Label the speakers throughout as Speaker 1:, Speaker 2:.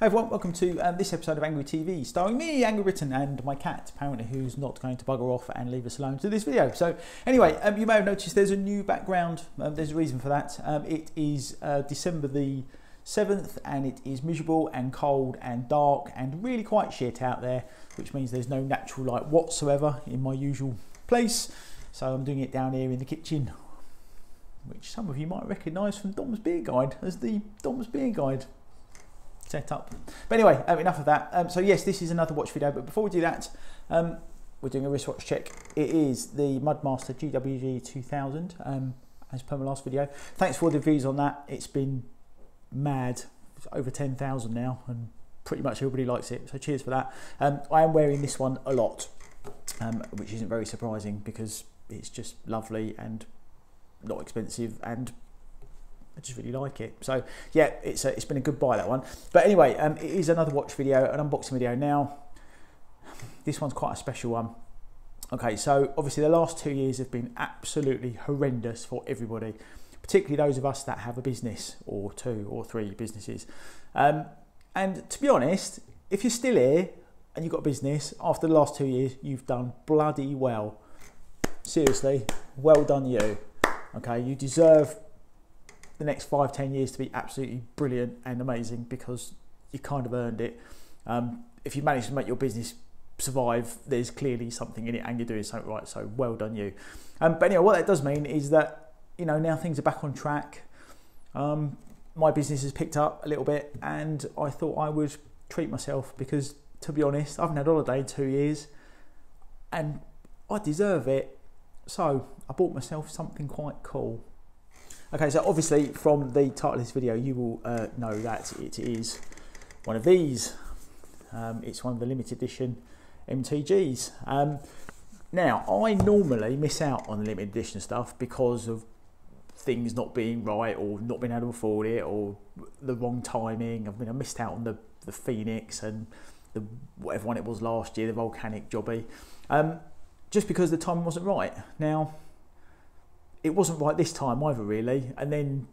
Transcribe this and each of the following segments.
Speaker 1: Hey everyone, welcome to this episode of Angry TV, starring me, Angry Britain, and my cat, apparently, who's not going to bugger off and leave us alone to this video. So anyway, you may have noticed there's a new background. There's a reason for that. It is December the 7th, and it is miserable and cold and dark and really quite shit out there, which means there's no natural light whatsoever in my usual place. So I'm doing it down here in the kitchen, which some of you might recognise from Dom's Beer Guide as the Dom's Beer Guide set up. But anyway, enough of that. So yes, this is another watch video, but before we do that, we're doing a wristwatch check. It is the Mudmaster GWG-2000, as per my last video. Thanks for all the views on that. It's been mad. It's over 10,000 now, and pretty much everybody likes it, so cheers for that. I am wearing this one a lot, which isn't very surprising because it's just lovely and not expensive, and I just really like it. So yeah, it's been a good buy, that one. But anyway, it is another watch video, an unboxing video. Now this one's quite a special one. Okay, so obviously the last 2 years have been absolutely horrendous for everybody, particularly those of us that have a business or 2 or 3 businesses. And to be honest, if you're still here and you've got a business after the last 2 years, you've done bloody well. Seriously, well done you. Okay, you deserve the next 5-10 years to be absolutely brilliant and amazing, because you kind of earned it. If you manage to make your business survive, there's clearly something in it and you're doing something right, so well done you. But anyway, what that does mean is that, you know, now things are back on track. My business has picked up a little bit, and I thought I would treat myself, because to be honest, I haven't had a holiday in 2 years and I deserve it. So I bought myself something quite cool. Okay, so obviously from the title of this video, you will know that it is one of these. It's one of the limited edition MTGs. Now, I normally miss out on the limited edition stuff because of things not being right, or not being able to afford it, or the wrong timing. I mean, I missed out on the Phoenix and the whatever one it was last year, the Volcanic Jobby, just because the timing wasn't right. Now, it wasn't right this time either, really, and then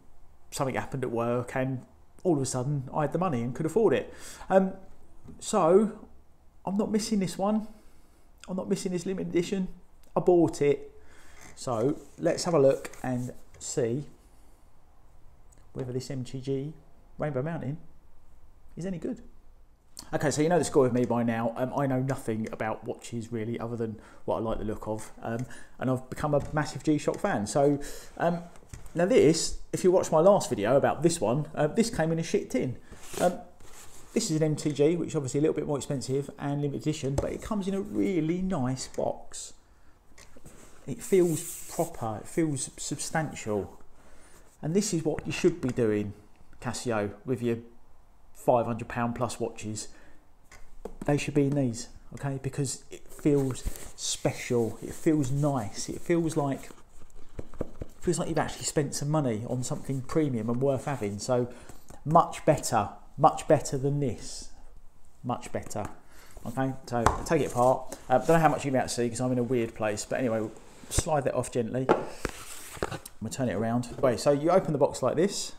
Speaker 1: something happened at work and all of a sudden I had the money and could afford it. So I'm not missing this one. I'm not missing this limited edition. I bought it. So let's have a look and see whether this MTG Rainbow Mountain is any good. Okay, so you know the score with me by now. I know nothing about watches really, other than what I like the look of, and I've become a massive G-Shock fan. So now this, if you watched my last video about this one, this came in a shit tin. This is an MTG, which is obviously a little bit more expensive and limited edition, but it comes in a really nice box. It feels proper, it feels substantial, and this is what you should be doing, Casio, with your £500 plus watches. They should be in these, okay, because it feels special, it feels nice, it feels like you've actually spent some money on something premium and worth having. So much better than this, much better. Okay, so I'll take it apart. Don't know how much you can see because I'm in a weird place, but anyway, we'll slide that off gently. We'll turn it around. Okay, so you open the box like this.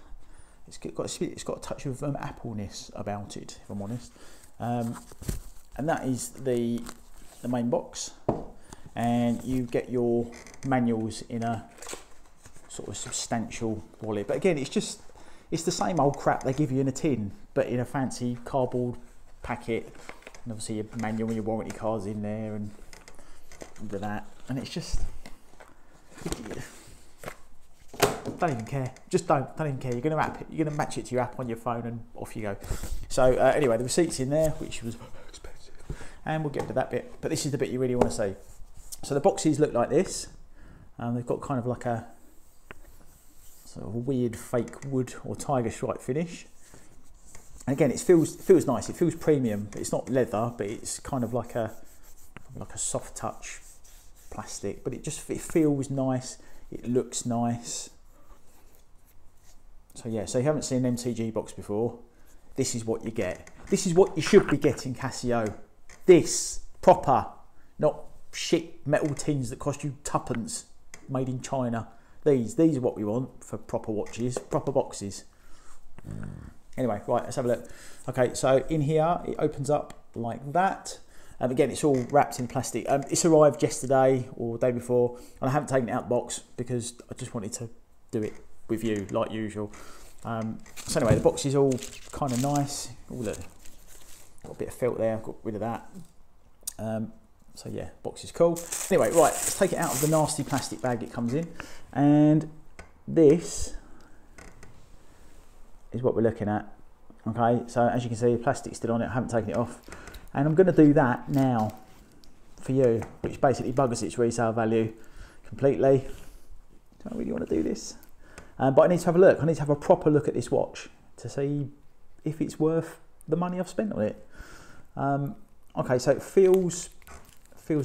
Speaker 1: It's got a touch of appleness about it, if I'm honest. And that is the main box. And you get your manuals in a sort of substantial wallet. But again, it's the same old crap they give you in a tin, but in a fancy cardboard packet. And obviously your manual and your warranty cards in there and all of that. And it's just... don't even care. Just don't even care. You're gonna match it to your app on your phone, and off you go. So anyway, the receipt's in there, which was expensive, and we'll get to that bit. But this is the bit you really want to see. So the boxes look like this. They've got kind of like a sort of a weird fake wood or tiger stripe finish. And again, it feels nice. It feels premium. It's not leather, but it's kind of like a soft touch plastic. But it feels nice. It looks nice. So yeah, so if you haven't seen an MTG box before, this is what you get. This is what you should be getting, Casio. This, proper, not shit metal tins that cost you tuppence, made in China. These are what we want for proper watches, proper boxes. Anyway, right, let's have a look. Okay, so in here, it opens up like that. Again, it's all wrapped in plastic. It's arrived yesterday or the day before, and I haven't taken it out the box because I just wanted to do it with you like usual. So anyway, the box is all kind of nice. Oh, look, got a bit of felt there, I've got rid of that. So yeah, box is cool. Anyway, right, let's take it out of the nasty plastic bag it comes in. And this is what we're looking at. Okay, so as you can see, plastic's still on it, I haven't taken it off. And I'm gonna do that now for you, which basically buggers its resale value completely. Don't really wanna do this. But I need to have a look. I need to have a proper look at this watch to see if it's worth the money I've spent on it. Okay, so it feels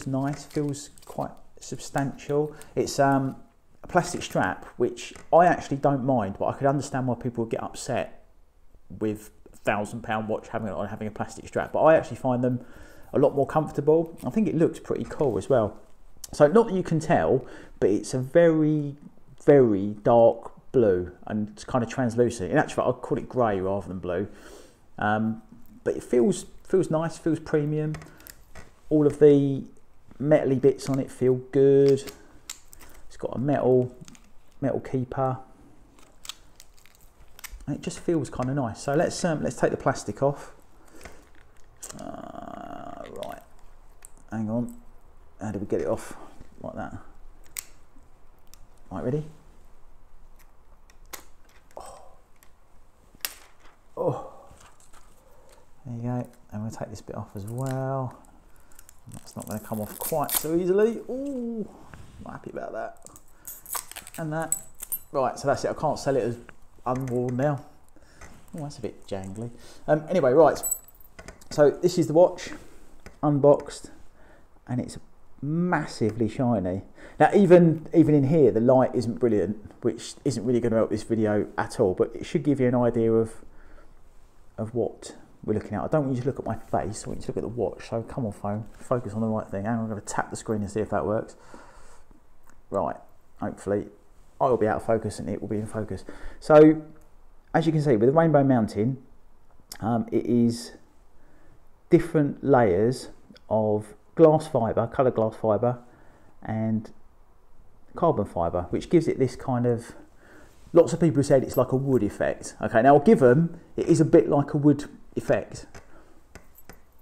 Speaker 1: nice, feels quite substantial. It's a plastic strap, which I actually don't mind, but I could understand why people would get upset with a £1,000 watch having a plastic strap. But I actually find them a lot more comfortable. I think it looks pretty cool as well. So not that you can tell, but it's a very, very dark blue and it's kind of translucent. In actual fact, I'd call it grey rather than blue. But it feels nice, feels premium. All of the metally bits on it feel good. It's got a metal keeper. And it just feels kind of nice. So let's take the plastic off. Right, hang on. How do we get it off? Like that. Right, ready? Oh, there you go. And we'll take this bit off as well. That's not going to come off quite so easily. Ooh, I'm happy about that. And that. Right, so that's it. I can't sell it as unworn now. Oh, that's a bit jangly. Anyway, right. So this is the watch, unboxed, and it's massively shiny. Now, even in here, the light isn't brilliant, which isn't really going to help this video at all. But it should give you an idea of what we're looking at. I don't want you to look at my face, I want you to look at the watch. So come on, phone, focus on the right thing. Hang on, I'm going to tap the screen and see if that works. Right, hopefully I will be out of focus and it will be in focus. So as you can see, with the rainbow mounting, it is different layers of glass fibre, coloured glass fibre, and carbon fibre, which gives it this kind of, lots of people have said it's like a wood effect. Okay, now I'll give them, it is a bit like a wood effect,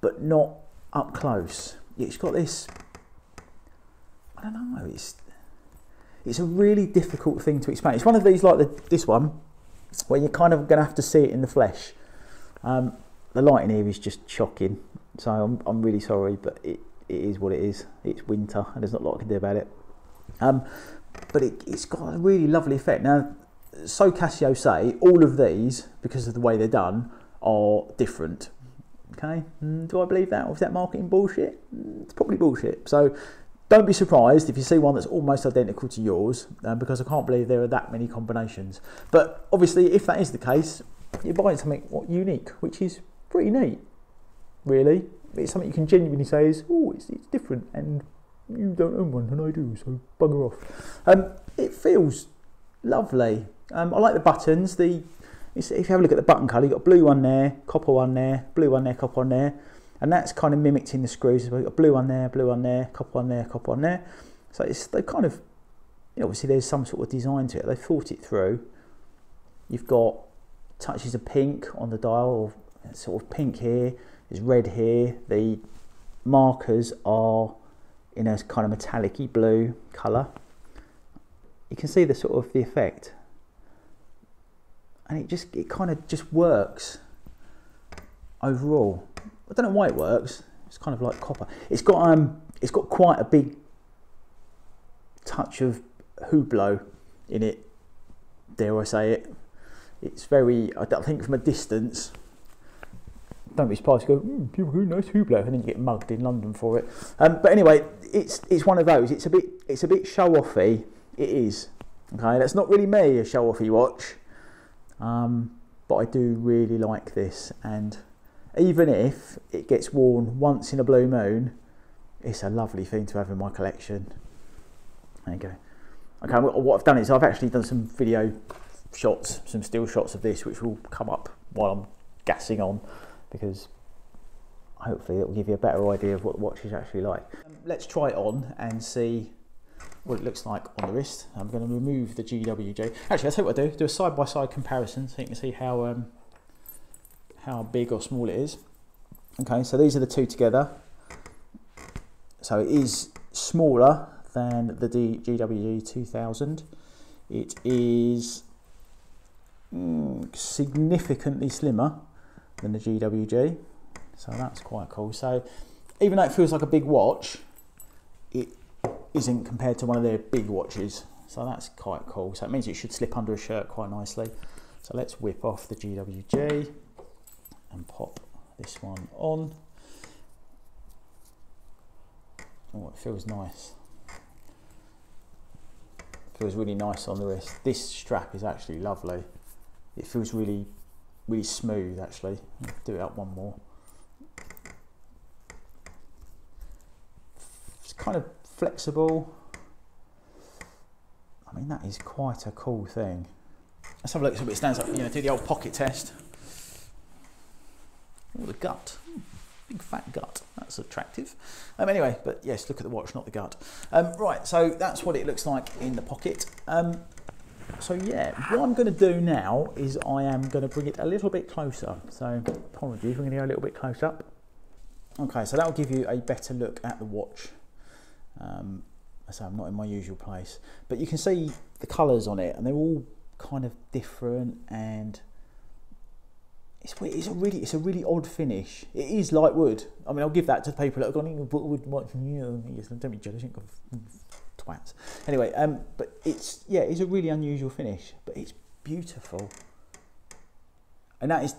Speaker 1: but not up close. It's got this, I don't know, it's a really difficult thing to explain. It's one of these like this one, where you're kind of going to have to see it in the flesh. The light in here is just shocking, so I'm really sorry, but it is what it is. It's winter and there's not a lot I can do about it. But it's got a really lovely effect. Now, so Casio say, all of these, because of the way they're done, are different. Okay, do I believe that, or is that marketing bullshit? It's probably bullshit. So don't be surprised if you see one that's almost identical to yours, because I can't believe there are that many combinations. But obviously, if that is the case, you're buying something unique, which is pretty neat, really. It's something you can genuinely say is, oh, it's different, and you don't own one, and I do, so bugger off. It feels lovely. I like the buttons. If you have a look at the button colour, you've got blue one there, copper one there, blue one there, copper one there, and that's kind of mimicked in the screws. So you've got blue one there, copper one there, copper one there. So they've kind of, obviously there's some sort of design to it. They've thought it through. You've got touches of pink on the dial, or sort of pink here, there's red here. The markers are in a kind of metallic-y blue colour. You can see the sort of the effect. And it kind of just works overall. I don't know why it works. It's kind of like copper. It's got quite a big touch of Hublot in it. Dare I say it? It's very. I think from a distance, don't be surprised to go, people go, nice Hublot, and then you get mugged in London for it. But anyway, it's one of those. It's a bit show offy. It is. Okay, that's not really me, a show offy watch. But I do really like this, and even if it gets worn once in a blue moon, it's a lovely thing to have in my collection. There you go. Okay, what I've done is I've actually done some video shots, some still shots of this, which will come up while I'm gassing on, because hopefully it will give you a better idea of what the watch is actually like. Let's try it on and see what it looks like on the wrist. I'm going to remove the GWG. Actually, I'll tell you what I'll do a side-by-side comparison so you can see how big or small it is. Okay, so these are the two together. So it is smaller than the GWG-2000. It is significantly slimmer than the GWG. So that's quite cool. So even though it feels like a big watch, it isn't compared to one of their big watches. So that's quite cool. So it means it should slip under a shirt quite nicely. So let's whip off the GWG and pop this one on. Oh, it feels nice. It feels really nice on the wrist. This strap is actually lovely. It feels really, really smooth actually. I'll do it up one more. It's kind of flexible. I mean, that is quite a cool thing. Let's have a look so it stands up, you know, do the old pocket test. Oh, the gut. Big fat gut. That's attractive. Anyway, but yes, look at the watch, not the gut. Right, so that's what it looks like in the pocket. So yeah, what I'm going to do now is I am going to bring it a little bit closer. So apologies, we're going to go a little bit close up. Okay, so that will give you a better look at the watch. So I'm not in my usual place, but you can see the colours on it, and they're all kind of different, and it's a really odd finish. It is light wood. I mean, I'll give that to the people that have gone in wood watch. Don't be jealous, twats. Anyway, but it's a really unusual finish, but it's beautiful, and that is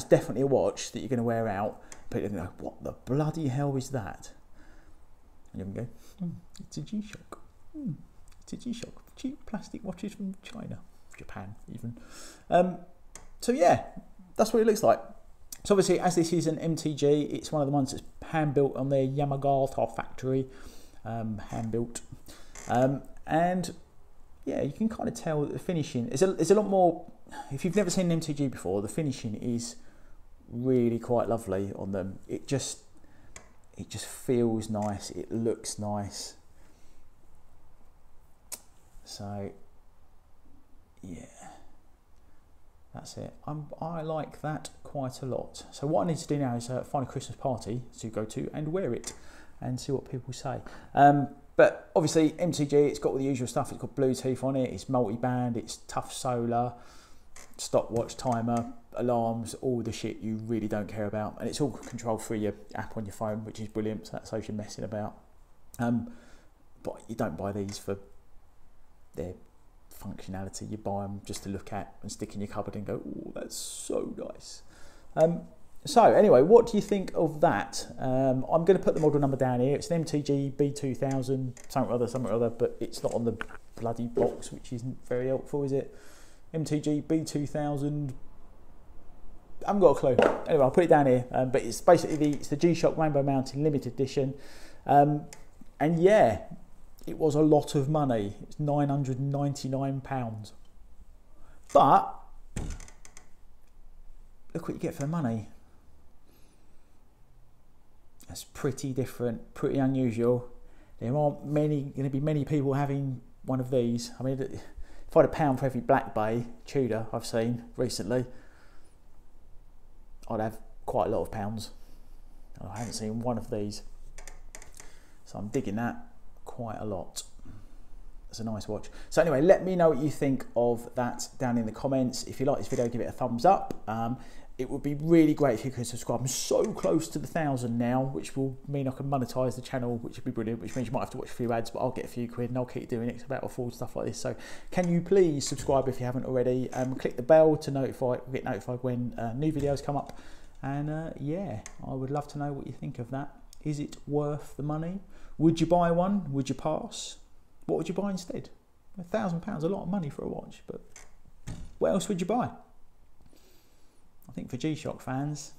Speaker 1: definitely a watch that you're going to wear out. People are going to go, what the bloody hell is that? And you can go, it's a G-Shock. It's a G-Shock. Cheap plastic watches from China, Japan even. So yeah, that's what it looks like. So obviously, as this is an MTG, it's one of the ones that's hand built on their Yamagata factory, hand built, and yeah, you can kind of tell that the finishing is a lot more. If you've never seen an MTG before, the finishing is really quite lovely on them. It just feels nice. It looks nice. So yeah, that's it. I like that quite a lot. So what I need to do now is find a Christmas party to go to and wear it and see what people say. But obviously MTG, it's got all the usual stuff. It's got Bluetooth on it, it's multi-band, it's tough solar, stopwatch, timer, alarms, all the shit you really don't care about, and it's all controlled through your app on your phone, which is brilliant. So that saves you messing about. But you don't buy these for their functionality. You buy them just to look at and stick in your cupboard and go, oh, that's so nice. So anyway, what do you think of that? I'm going to put the model number down here. It's an MTG-B2000 something or other, but it's not on the bloody box, which isn't very helpful, is it? MTG-B2000. I haven't got a clue. Anyway, I'll put it down here. But it's basically it's the G-Shock Rainbow Mountain limited edition. And yeah, it was a lot of money. It's £999. But look what you get for the money. That's pretty different, pretty unusual. There aren't going to be many people having one of these. I mean, if I had £1 for every Black Bay Tudor I've seen recently, I'd have quite a lot of pounds. I haven't seen one of these, so I'm digging that quite a lot. It's a nice watch. So anyway, let me know what you think of that down in the comments. If you like this video, give it a thumbs up. It would be really great if you could subscribe. I'm so close to the 1,000 now, which will mean I can monetize the channel, which would be brilliant, which means you might have to watch a few ads, but I'll get a few quid and I'll keep doing it. It's about afford stuff like this. So can you please subscribe if you haven't already? Click the bell to get notified when new videos come up. And yeah, I would love to know what you think of that. Is it worth the money? Would you buy one? Would you pass? What would you buy instead? £1,000, a lot of money for a watch, but what else would you buy? I think for G-Shock fans,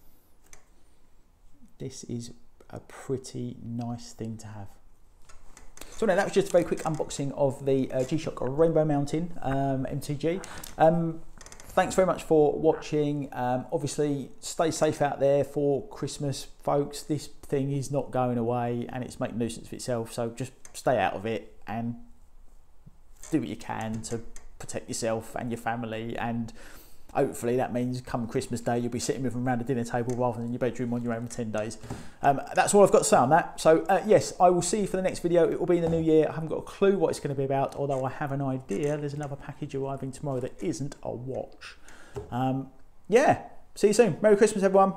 Speaker 1: this is a pretty nice thing to have. So now that was just a very quick unboxing of the G-Shock Rainbow Mountain MTG. thanks very much for watching. Obviously, stay safe out there for Christmas, folks. This thing is not going away and it's making a nuisance of itself. So just stay out of it and do what you can to protect yourself and your family, and hopefully that means come Christmas Day you'll be sitting with them around a dinner table rather than in your bedroom on your own for 10 days. That's all I've got to say on that. So yes, I will see you for the next video. It will be in the new year. I haven't got a clue what it's going to be about, although I have an idea. There's another package arriving tomorrow that isn't a watch. Yeah, see you soon. Merry Christmas, everyone.